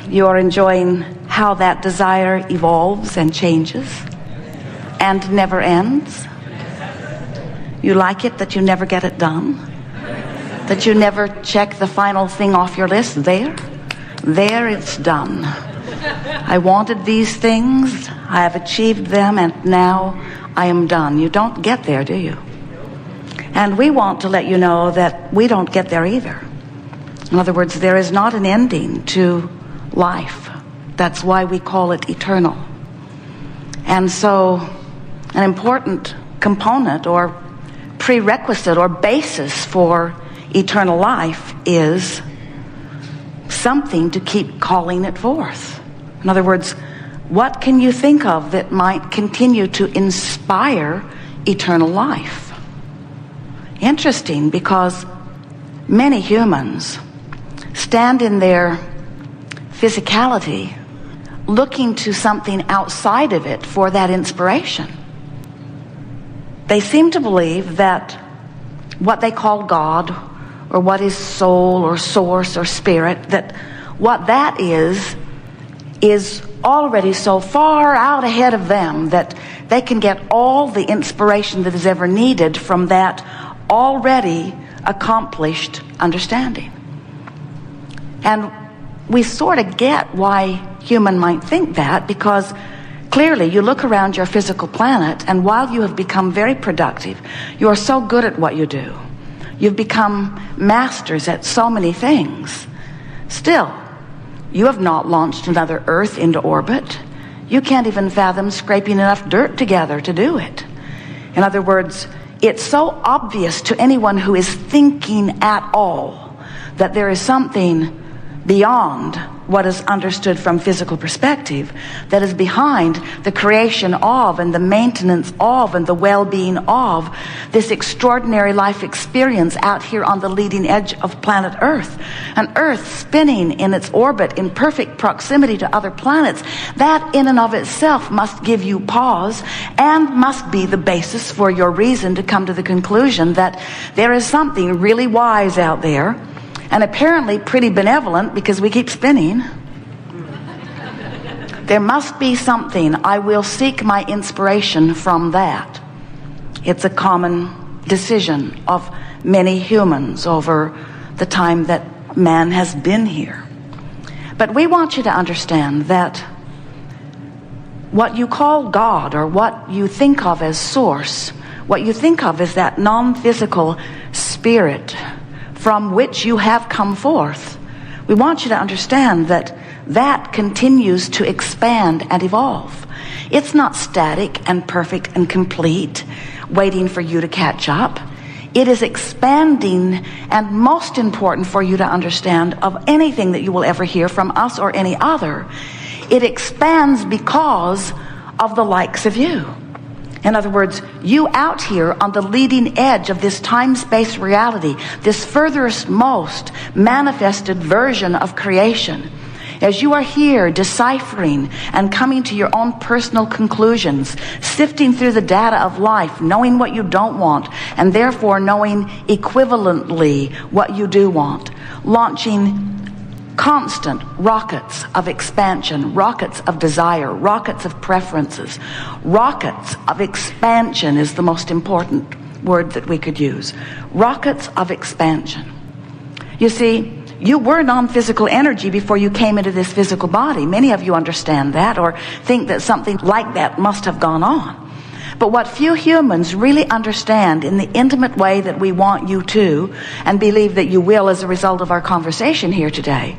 you are enjoying how that desire evolves and changes and never ends? You like it that you never get it done? That you never check the final thing off your list? There it's done. I wanted these things, I have achieved them, and now I am done. You don't get there, do you? And we want to let you know that we don't get there either. In other words, there is not an ending to life. That's why we call it eternal. And so an important component or prerequisite or basis for eternal life is something to keep calling it forth. In other words, what can you think of that might continue to inspire eternal life? Interesting, because many humans stand in their physicality looking to something outside of it for that inspiration. They seem to believe that what they call God, or what is soul or source or spirit, that what that is already so far out ahead of them that they can get all the inspiration that is ever needed from that already accomplished understanding. And we sort of get why human might think that, because clearly you look around your physical planet, and while you have become very productive, you are so good at what you do, you've become masters at so many things, still you have not launched another Earth into orbit. You can't even fathom scraping enough dirt together to do it. In other words, it's so obvious to anyone who is thinking at all that there is something beyond what is understood from physical perspective, that is behind the creation of and the maintenance of and the well-being of this extraordinary life experience out here on the leading edge of planet Earth. An Earth spinning in its orbit in perfect proximity to other planets. That in and of itself must give you pause and must be the basis for your reason to come to the conclusion that there is something really wise out there, and apparently pretty benevolent, because we keep spinning. There must be something. I will seek my inspiration from that. It's a common decision of many humans over the time that man has been here. But we want you to understand that what you call God, or what you think of as source, what you think of as that non-physical spirit from which you have come forth, we want you to understand that that continues to expand and evolve. It's not static and perfect and complete, waiting for you to catch up. It is expanding, and most important for you to understand of anything that you will ever hear from us or any other, it expands because of the likes of you. In other words, you out here on the leading edge of this time-space reality, this furthest most manifested version of creation, as you are here deciphering and coming to your own personal conclusions, sifting through the data of life, knowing what you don't want, and therefore knowing equivalently what you do want, launching constant rockets of expansion, rockets of desire, rockets of preferences. Rockets of expansion is the most important word that we could use. Rockets of expansion. You see, you were non-physical energy before you came into this physical body. Many of you understand that, or think that something like that must have gone on. But what few humans really understand in the intimate way that we want you to, and believe that you will as a result of our conversation here today,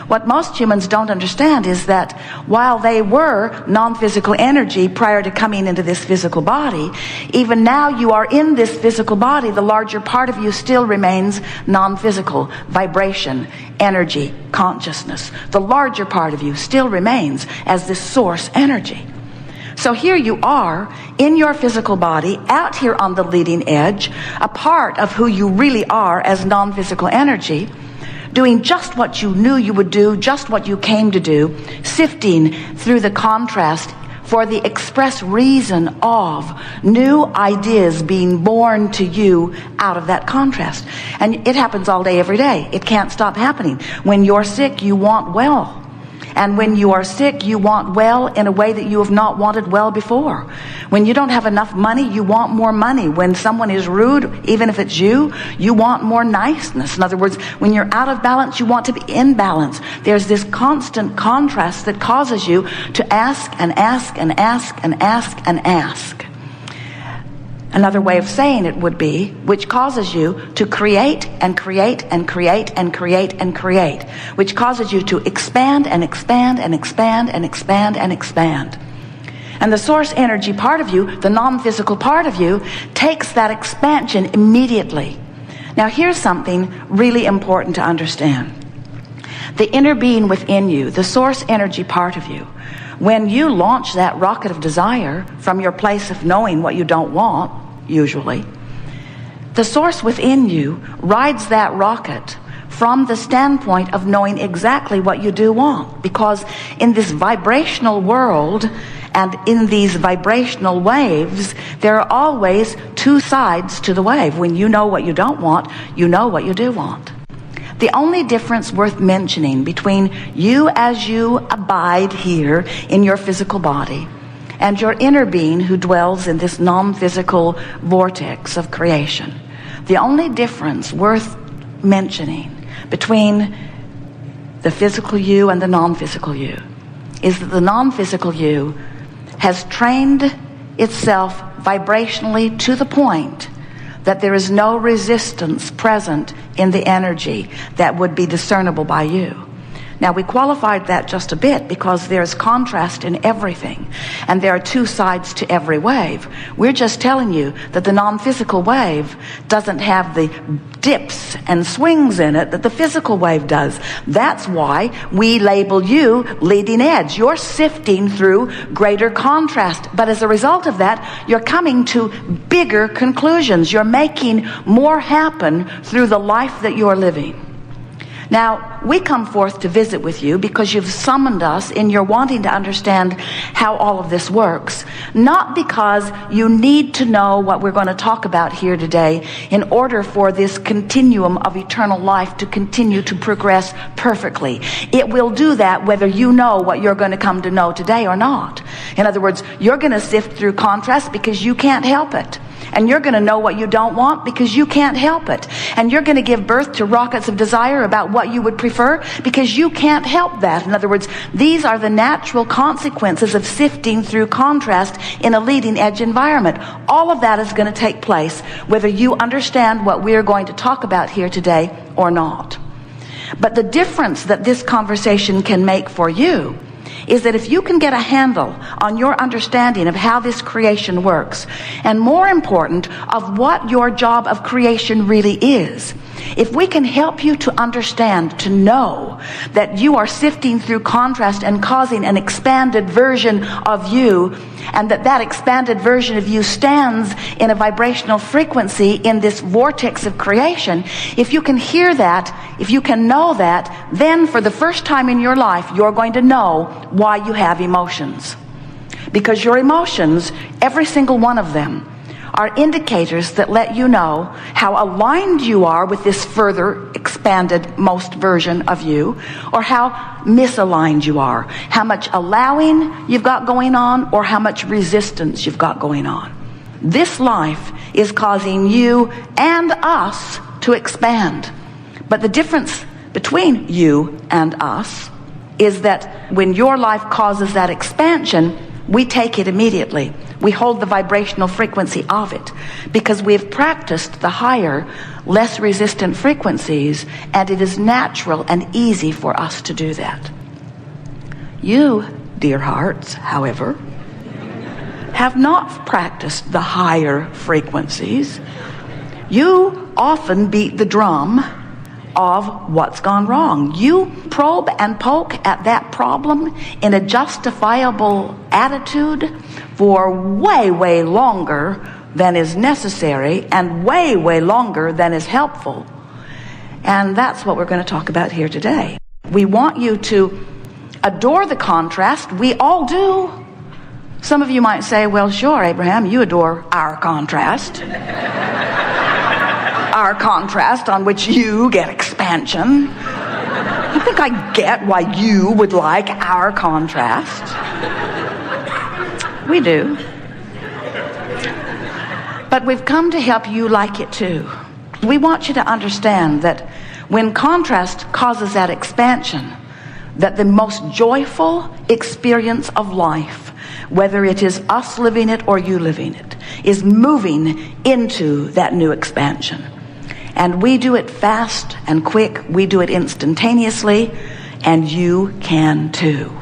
what most humans don't understand is that while they were non-physical energy prior to coming into this physical body, even now you are in this physical body, the larger part of you still remains non-physical, vibration, energy, consciousness. The larger part of you still remains as this source energy. So here you are in your physical body, out here on the leading edge, a part of who you really are as non-physical energy, doing just what you knew you would do, just what you came to do, sifting through the contrast for the express reason of new ideas being born to you out of that contrast. And it happens all day, every day. It can't stop happening. When you're sick, you want well. And when you are sick, you want well in a way that you have not wanted well before. When you don't have enough money, you want more money. When someone is rude, even if it's you, you want more niceness. In other words, when you're out of balance, you want to be in balance. There's this constant contrast that causes you to ask and ask and ask and ask and ask. Another way of saying it would be, which causes you to create and create and create and create and create, which causes you to expand and expand and expand and expand and expand. And the source energy part of you, the non-physical part of you, takes that expansion immediately. Now here's something really important to understand. The inner being within you, the source energy part of you, when you launch that rocket of desire from your place of knowing what you don't want, usually, the source within you rides that rocket from the standpoint of knowing exactly what you do want. Because in this vibrational world and in these vibrational waves, there are always two sides to the wave. When you know what you don't want, you know what you do want. The only difference worth mentioning between you as you abide here in your physical body and your inner being who dwells in this non-physical vortex of creation, the only difference worth mentioning between the physical you and the non-physical you is that the non-physical you has trained itself vibrationally to the point that there is no resistance present in the energy that would be discernible by you. Now, we qualified that just a bit because there's contrast in everything, and there are two sides to every wave. We're just telling you that the non-physical wave doesn't have the dips and swings in it that the physical wave does. That's why we label you leading edge. You're sifting through greater contrast, but as a result of that, you're coming to bigger conclusions. You're making more happen through the life that you're living. Now, we come forth to visit with you because you've summoned us in your wanting to understand how all of this works, not because you need to know what we're going to talk about here today in order for this continuum of eternal life to continue to progress perfectly. It will do that whether you know what you're going to come to know today or not. In other words, you're going to sift through contrast because you can't help it. And you're going to know what you don't want because you can't help it. And you're going to give birth to rockets of desire about what you would prefer because you can't help that. In other words, these are the natural consequences of sifting through contrast in a leading edge environment. All of that is going to take place whether you understand what we're going to talk about here today or not. But the difference that this conversation can make for you is that if you can get a handle on your understanding of how this creation works, and more important, of what your job of creation really is, if we can help you to understand, to know that you are sifting through contrast and causing an expanded version of you, and that expanded version of you stands in a vibrational frequency in this vortex of creation, if you can hear that, if you can know that, then for the first time in your life, you're going to know why you have emotions. Because your emotions, every single one of them, are indicators that let you know how aligned you are with this further expanded most version of you, or how misaligned you are, how much allowing you've got going on, or how much resistance you've got going on. This life is causing you and us to expand. But the difference between you and us is that when your life causes that expansion, we take it immediately. We hold the vibrational frequency of it because we've practiced the higher, less resistant frequencies, and it is natural and easy for us to do that. You, dear hearts, however, have not practiced the higher frequencies. You often beat the drum of what's gone wrong. You probe and poke at that problem in a justifiable attitude for way, way longer than is necessary and way, way longer than is helpful. And that's what we're going to talk about here today. We want you to adore the contrast. We all do. Some of you might say, well, sure, Abraham, you adore our contrast. Our contrast on which you get expansion. I think I get why you would like our contrast. We do. But we've come to help you like it too. We want you to understand that when contrast causes that expansion, that the most joyful experience of life, whether it is us living it or you living it, is moving into that new expansion. And we do it fast and quick. We do it instantaneously, and you can too.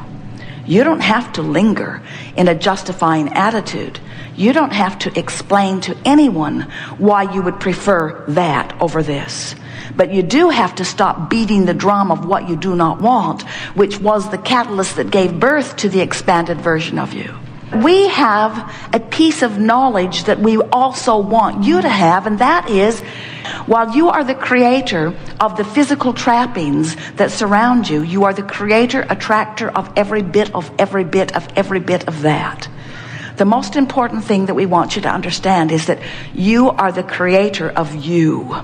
You don't have to linger in a justifying attitude. You don't have to explain to anyone why you would prefer that over this. But you do have to stop beating the drum of what you do not want, which was the catalyst that gave birth to the expanded version of you. We have a piece of knowledge that we also want you to have, and that is, while you are the creator of the physical trappings that surround you, you are the creator, attractor of every bit of that. The most important thing that we want you to understand is that you are the creator of you.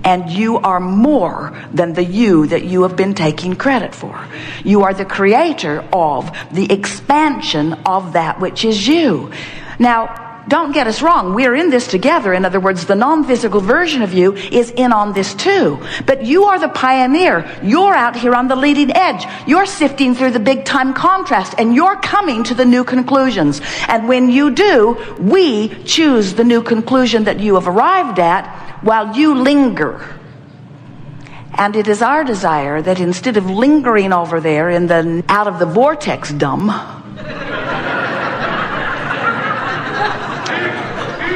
And you are more than the you that you have been taking credit for. You are the creator of the expansion of that which is you. Now, don't get us wrong. We're in this together. In other words, the non-physical version of you is in on this too. But you are the pioneer. You're out here on the leading edge. You're sifting through the big time contrast, and you're coming to the new conclusions. And when you do, we choose the new conclusion that you have arrived at while you linger. And it is our desire that instead of lingering over there in the out of the vortex dumb,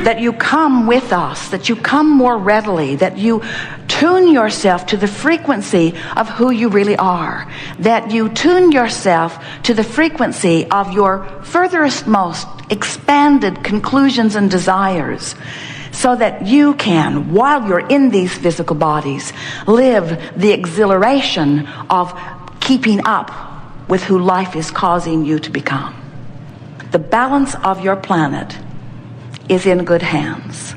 that you come with us, that you come more readily, that you tune yourself to the frequency of who you really are, that you tune yourself to the frequency of your furthest most expanded conclusions and desires, so that you can, while you're in these physical bodies, live the exhilaration of keeping up with who life is causing you to become. The balance of your planet is in good hands.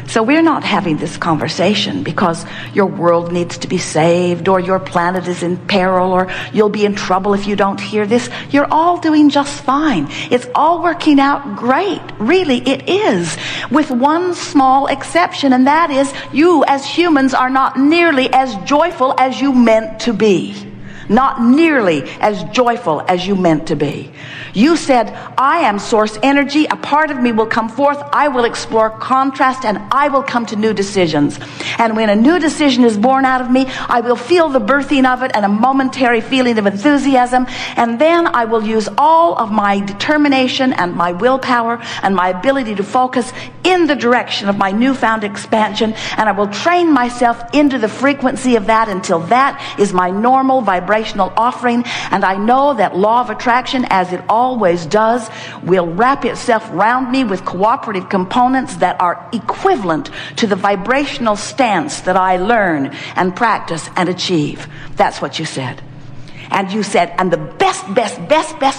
So we're not having this conversation because your world needs to be saved, or your planet is in peril, or you'll be in trouble if you don't hear this. You're all doing just fine. It's all working out great. Really, it is. With one small exception, and that is you as humans are not nearly as joyful as you meant to be. Not nearly as joyful as you meant to be. You said, I am source energy. A part of me will come forth. I will explore contrast, and I will come to new decisions. And when a new decision is born out of me, I will feel the birthing of it and a momentary feeling of enthusiasm. And then I will use all of my determination and my willpower and my ability to focus in the direction of my newfound expansion. And I will train myself into the frequency of that until that is my normal vibrational offering. And I know that law of attraction, as it always does, will wrap itself around me with cooperative components that are equivalent to the vibrational stance that I learn and practice and achieve. That's what you said. And you said, and the best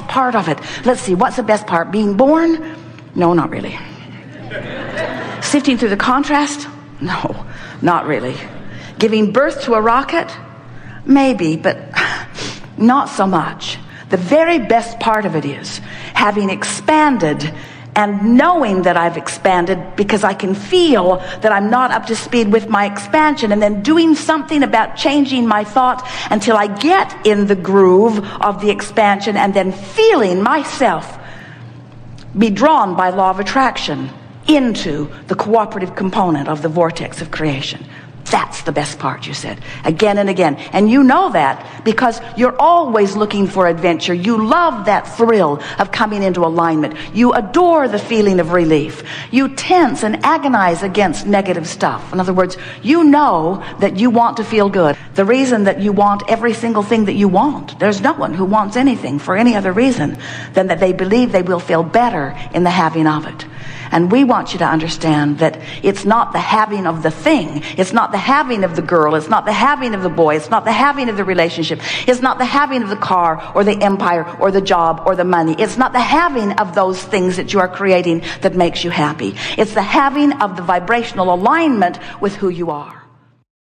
part of it, let's see, what's the best part? Being born? No, not really. Sifting through the contrast? No, not really. Giving birth to a rocket? Maybe, but not so much. The very best part of it is having expanded and knowing that I've expanded because I can feel that I'm not up to speed with my expansion, and then doing something about changing my thought until I get in the groove of the expansion, and then feeling myself be drawn by law of attraction into the cooperative component of the vortex of creation. That's the best part, you said, again and again. And you know that because you're always looking for adventure. You love that thrill of coming into alignment. You adore the feeling of relief. You tense and agonize against negative stuff. In other words, you know that you want to feel good. The reason that you want every single thing that you want, there's no one who wants anything for any other reason than that they believe they will feel better in the having of it. And we want you to understand that it's not the having of the thing. It's not the having of the girl. It's not the having of the boy. It's not the having of the relationship. It's not the having of the car or the empire or the job or the money. It's not the having of those things that you are creating that makes you happy. It's the having of the vibrational alignment with who you are.